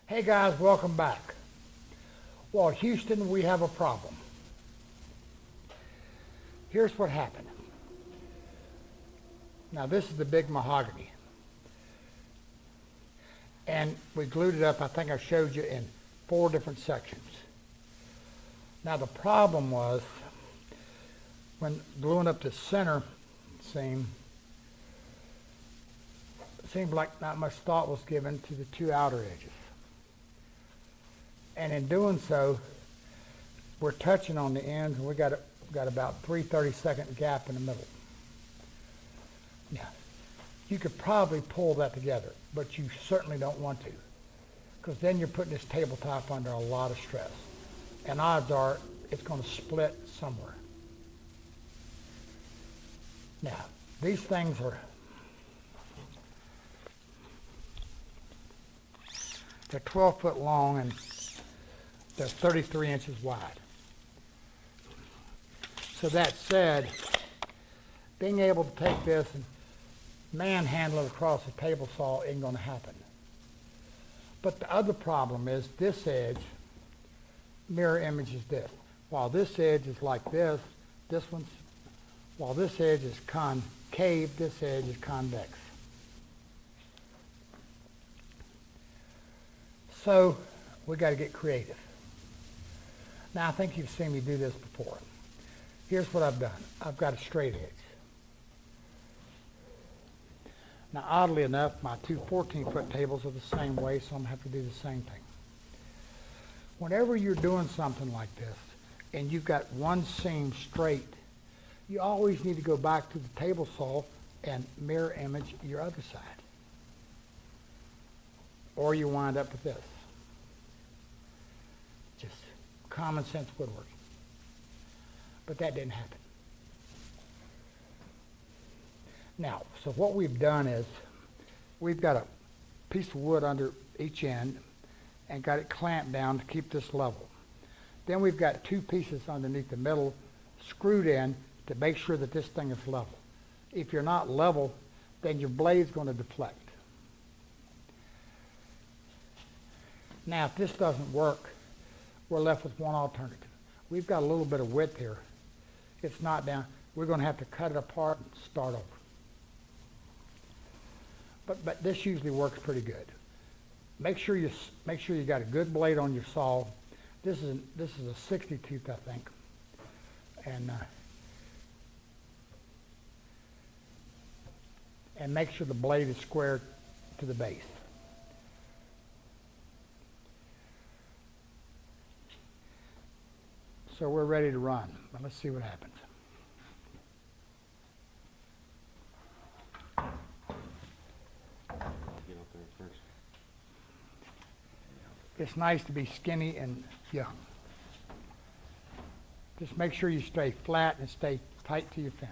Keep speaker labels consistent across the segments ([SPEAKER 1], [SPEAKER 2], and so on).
[SPEAKER 1] Hey guys, welcome back. Well, Houston, we have a problem. Here's what happened. Now this is the big mahogany. And we glued it up, I think I showed you, in 4 different sections. Now the problem was, when gluing up the center seam, it seemed like not much thought was given to the 2 outer edges. And in doing so, we're touching on the ends, and we got about 3 30-second gap in the middle. Now, you could probably pull that together, but you certainly don't want to, because then you're putting this tabletop under a lot of stress. And odds are it's going to split somewhere. Now, these things they're 12 foot long and they're 33 inches wide. So that said, being able to take this and manhandle it across a table saw ain't going to happen. But the other problem is this edge mirror images this. While this edge is like this, while this edge is concave, this edge is convex. So we got to get creative. Now I think you've seen me do this before. Here's what I've done. I've got a straight edge. Now oddly enough, my 2 14-foot tables are the same way, so I'm going to have to do the same thing. Whenever you're doing something like this, and you've got one seam straight, you always need to go back to the table saw and mirror image your other side. Or you wind up with this. Just common sense woodworking. But that didn't happen. Now, so what we've done is we've got a piece of wood under each end and got it clamped down to keep this level. Then we've got 2 pieces underneath the middle screwed in to make sure that this thing is level. If you're not level, then your blade's going to deflect. Now, if this doesn't work, we're left with one alternative. We've got a little bit of width here. It's not down. We're going to have to cut it apart and start over. But this usually works pretty good. Make sure you got a good blade on your saw. This is a 60 tooth, I think, and make sure the blade is square to the base. So we're ready to run. But let's see what happens. It's nice to be skinny and young. Just make sure you stay flat and stay tight to your fence.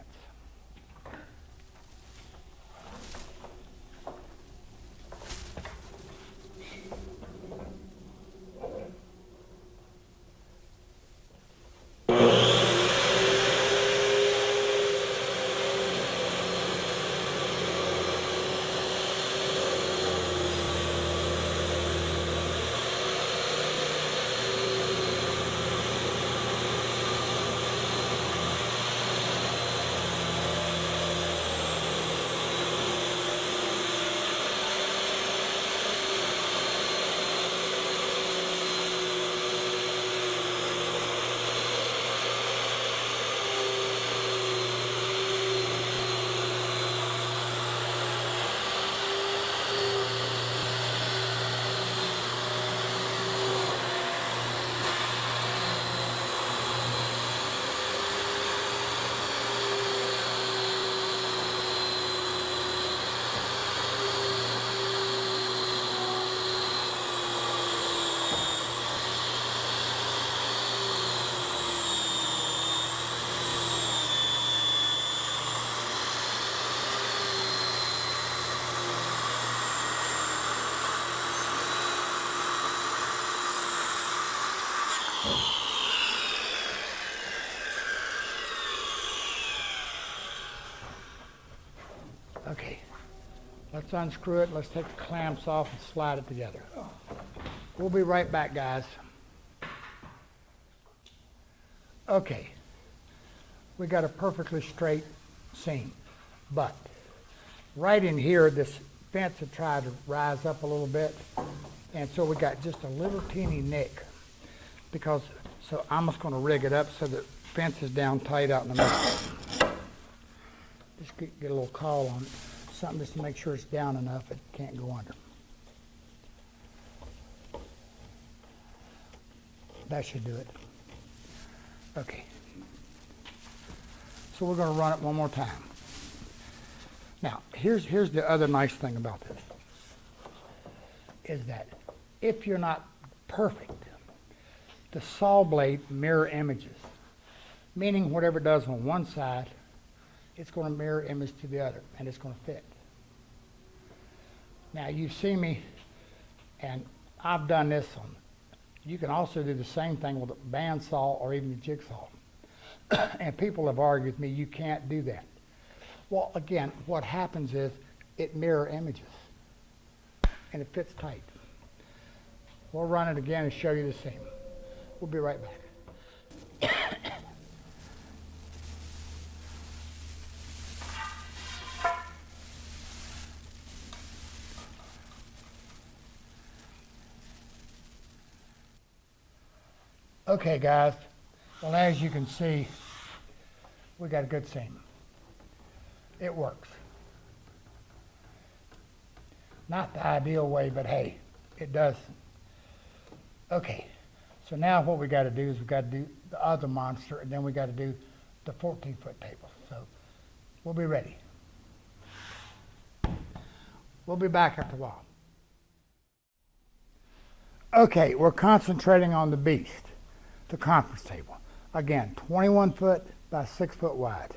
[SPEAKER 1] Okay, let's unscrew it. Let's take the clamps off and slide it together. We'll be right back, guys. Okay, we got a perfectly straight seam, but right in here, this fence had tried to rise up a little bit, and so we got just a little teeny nick. So I'm just going to rig it up so the fence is down tight out in the middle. Just get a little call on it, something just to make sure it's down enough it can't go under. That should do it. Okay. So we're going to run it one more time. Now, here's the other nice thing about this, is that if you're not perfect, the saw blade mirror images, meaning whatever it does on one side, it's going to mirror image to the other, and it's going to fit. Now, you see me, and I've done this on. You can also do the same thing with a bandsaw or even a jigsaw. And people have argued with me, you can't do that. Well, again, what happens is it mirror images, and it fits tight. We'll run it again and show you the seam. We'll be right back. Okay, guys. Well, as you can see, we got a good seam. It works. Not the ideal way, but hey, it does. Okay, so now what we got to do is we got to do the other monster, and then we got to do the 14-foot table. So we'll be ready. We'll be back after a while. Okay, we're concentrating on the beast, the conference table. Again, 21 foot by 6 foot wide.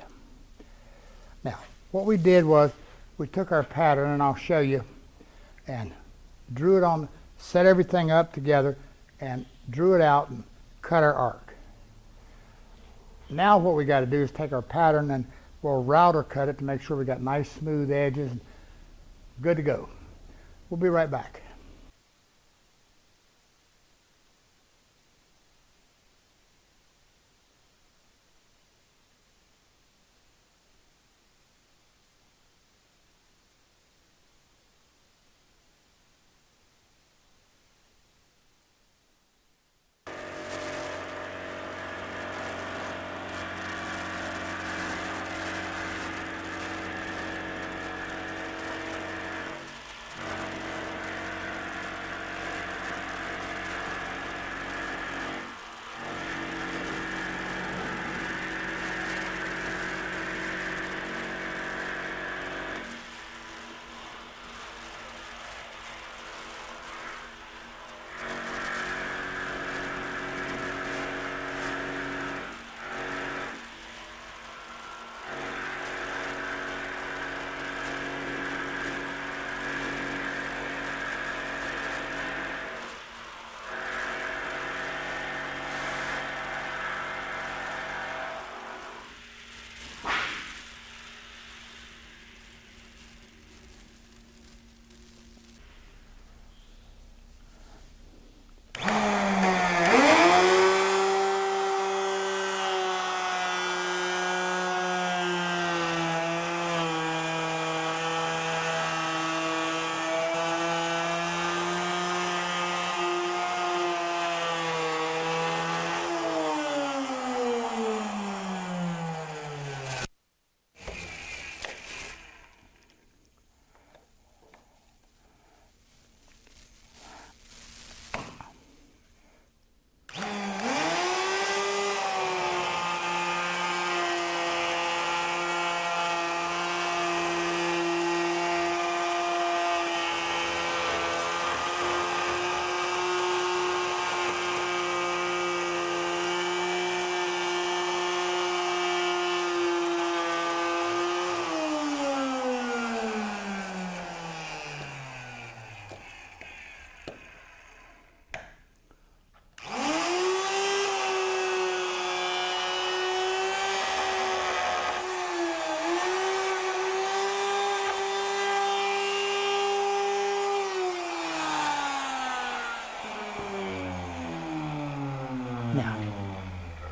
[SPEAKER 1] Now, what we did was we took our pattern, and I'll show you, and drew it on, set everything up together, and drew it out and cut our arc. Now what we got to do is take our pattern and we'll router cut it to make sure we got nice smooth edges and good to go. We'll be right back.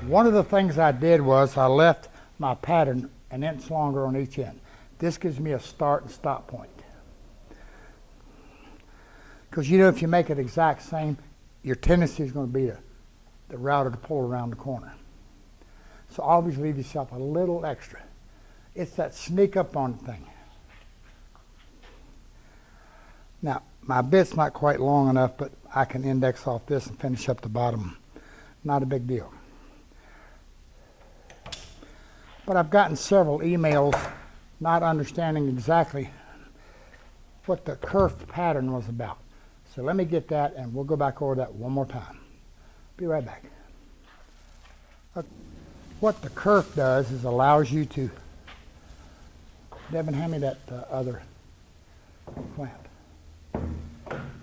[SPEAKER 1] One of the things I did was I left my pattern an inch longer on each end. This gives me a start and stop point. Because you know, if you make it exact same, your tendency is going to be the router to pull around the corner. So always leave yourself a little extra. It's that sneak up on thing. Now, my bit's not quite long enough, but I can index off this and finish up the bottom. Not a big deal. But I've gotten several emails not understanding exactly what the kerf pattern was about. So let me get that and we'll go back over that one more time. Be right back. What the kerf does is allows you to, Devin, hand me that other clamp.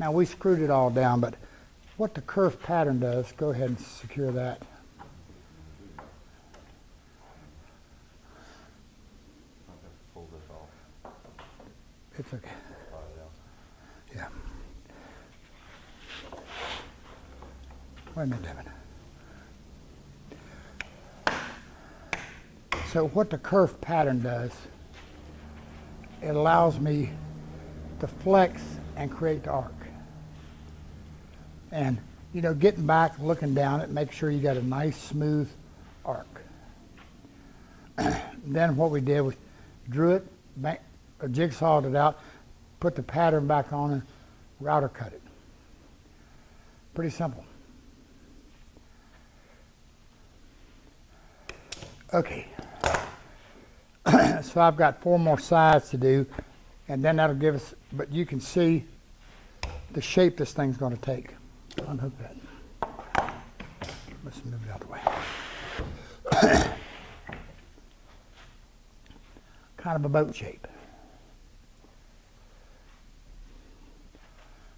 [SPEAKER 1] Now we screwed it all down, but what the kerf pattern does, go ahead and secure that. It's okay. Yeah. Wait a minute, Devin. So what the kerf pattern does, it allows me to flex and create the arc. And, you know, getting back, looking down it, make sure you got a nice, smooth arc. Then what we did was drew it, jigsawed it out, put the pattern back on and router cut it. Pretty simple. Okay. So I've got 4 more sides to do, and then that'll give us, but you can see the shape this thing's going to take. Unhook that. Let's move it out of the way. Kind of a boat shape.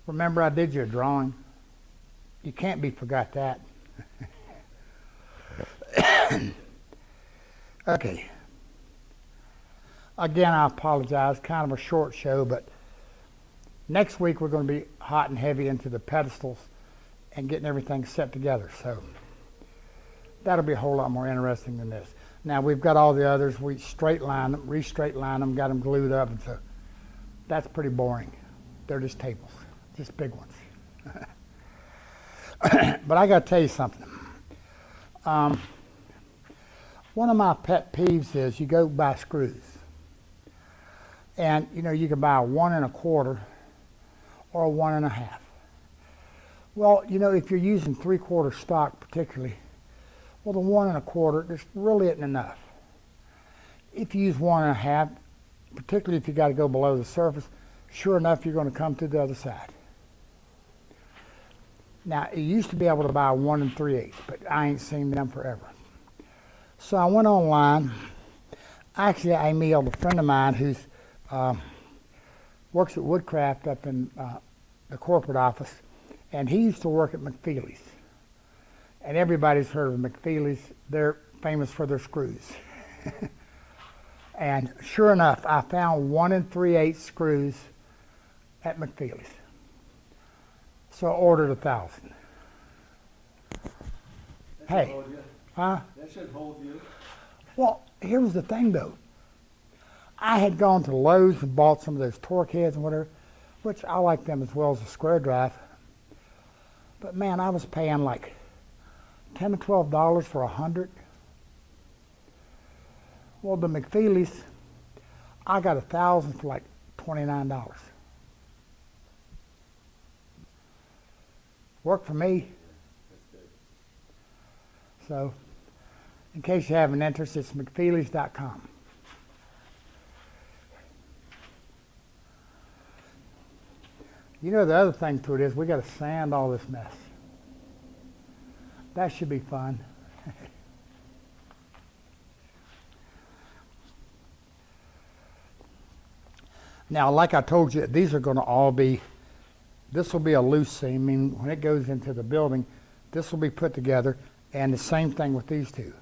[SPEAKER 1] Remember, I did you a drawing. You can't forgot that. Okay. Again, I apologize. Kind of a short show, but next week we're going to be hot and heavy into the pedestals and getting everything set together. So that'll be a whole lot more interesting than this. Now we've got all the others. We straight line them, re-straight line them, got them glued up, and so that's pretty boring. They're just tables, just big ones. But I got to tell you something. One of my pet peeves is you go buy screws. And, you know, you can buy a 1 1/4 or a 1 1/2. Well, you know, if you're using 3/4 stock particularly, well, the 1 1/4 just really isn't enough. If you use 1 1/2, particularly if you got to go below the surface, sure enough, you're going to come to the other side. Now, you used to be able to buy 1 3/8, but I ain't seen them forever. So I went online. Actually, I emailed a friend of mine who's works at Woodcraft up in the corporate office, and he used to work at McFeely's. And everybody's heard of McFeely's. They're famous for their screws. And sure enough, I found 1 3/8 screws at McFeely's. So I ordered 1,000. Hey, huh?
[SPEAKER 2] That should hold you.
[SPEAKER 1] Well, here was the thing though. I had gone to Lowe's and bought some of those torque heads and whatever, which I like them as well as a square drive. But man, I was paying like $10 to $12 for 100. Well, the McFeely's, I got 1,000 for like $29. Worked for me. So, in case you have an interest, it's mcfeelys.com. You know, the other thing to it is we got to sand all this mess. That should be fun. Now, like I told you, these are going to all be, this will be a loose seam, meaning when it goes into the building, this will be put together, and the same thing with these two.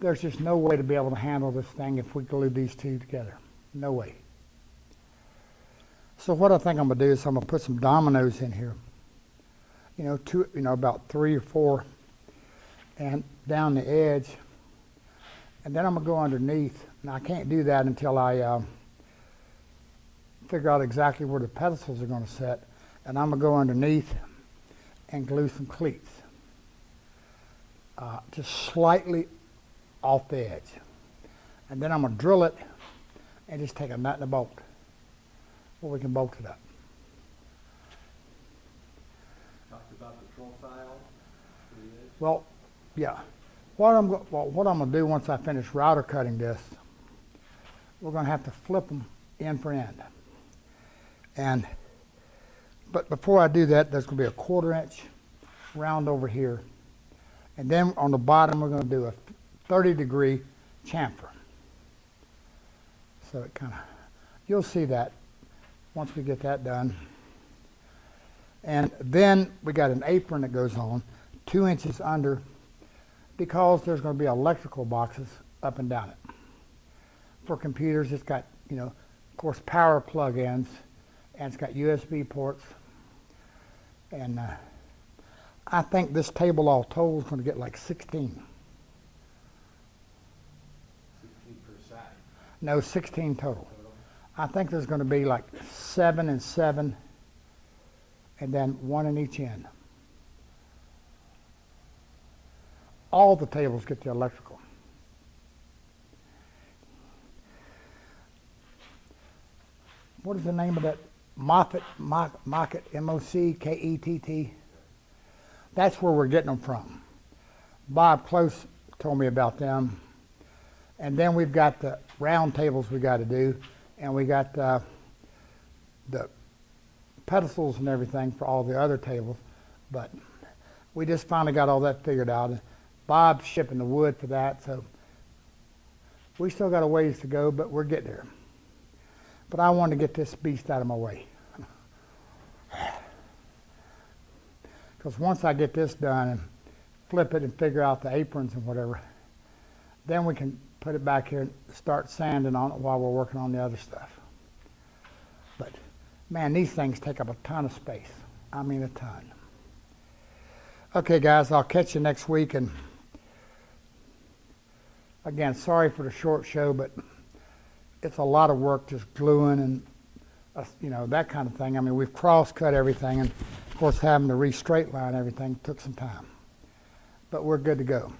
[SPEAKER 1] There's just no way to be able to handle this thing if we glue these two together. No way. So what I think I'm going to do is I'm going to put some dominoes in here. You know, about 3 or 4. and down the edge. And then I'm going to go underneath. Now I can't do that until I figure out exactly where the pedestals are going to sit. And I'm going to go underneath and glue some cleats. Just slightly off the edge. And then I'm going to drill it and just take a nut and a bolt where we can bolt it up.
[SPEAKER 2] Talked about the profile.
[SPEAKER 1] Well, yeah. What I'm going to do once I finish router cutting this, we're going to have to flip them end for end. But before I do that, there's going to be a 1/4 inch round over here. And then on the bottom, we're going to do a 30-degree chamfer. So it kind of, you'll see that once we get that done. And then we got an apron that goes on 2 inches under, because there's going to be electrical boxes up and down it. For computers, it's got, of course, power plug-ins, and it's got USB ports. And I think this table all told is going to get like 16.
[SPEAKER 2] 16 per side?
[SPEAKER 1] No, 16 total. I think there's going to be like 7 and 7, and then 1 in each end. All the tables get the electrical. What is the name of that? Mockett, M-O-C-K-E-T-T. That's where we're getting them from. Bob Close told me about them. And then we've got the round tables we got to do, and we got the pedestals and everything for all the other tables. But we just finally got all that figured out. Bob's shipping the wood for that, so we still got a ways to go, but we're getting there. But I wanted to get this beast out of my way. Because once I get this done and flip it and figure out the aprons and whatever, then we can put it back here and start sanding on it while we're working on the other stuff. But man, these things take up a ton of space. I mean a ton. Okay guys, I'll catch you next week. And again, sorry for the short show, but it's a lot of work just gluing and that kind of thing. I mean, we've cross-cut everything, and of course having to re-straight line everything took some time. But we're good to go.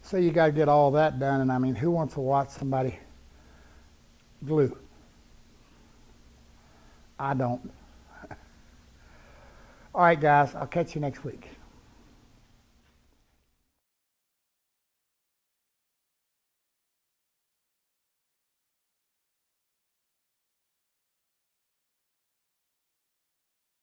[SPEAKER 1] So you got to get all that done, and I mean, who wants to watch somebody glue? I don't. All right, guys, I'll catch you next week.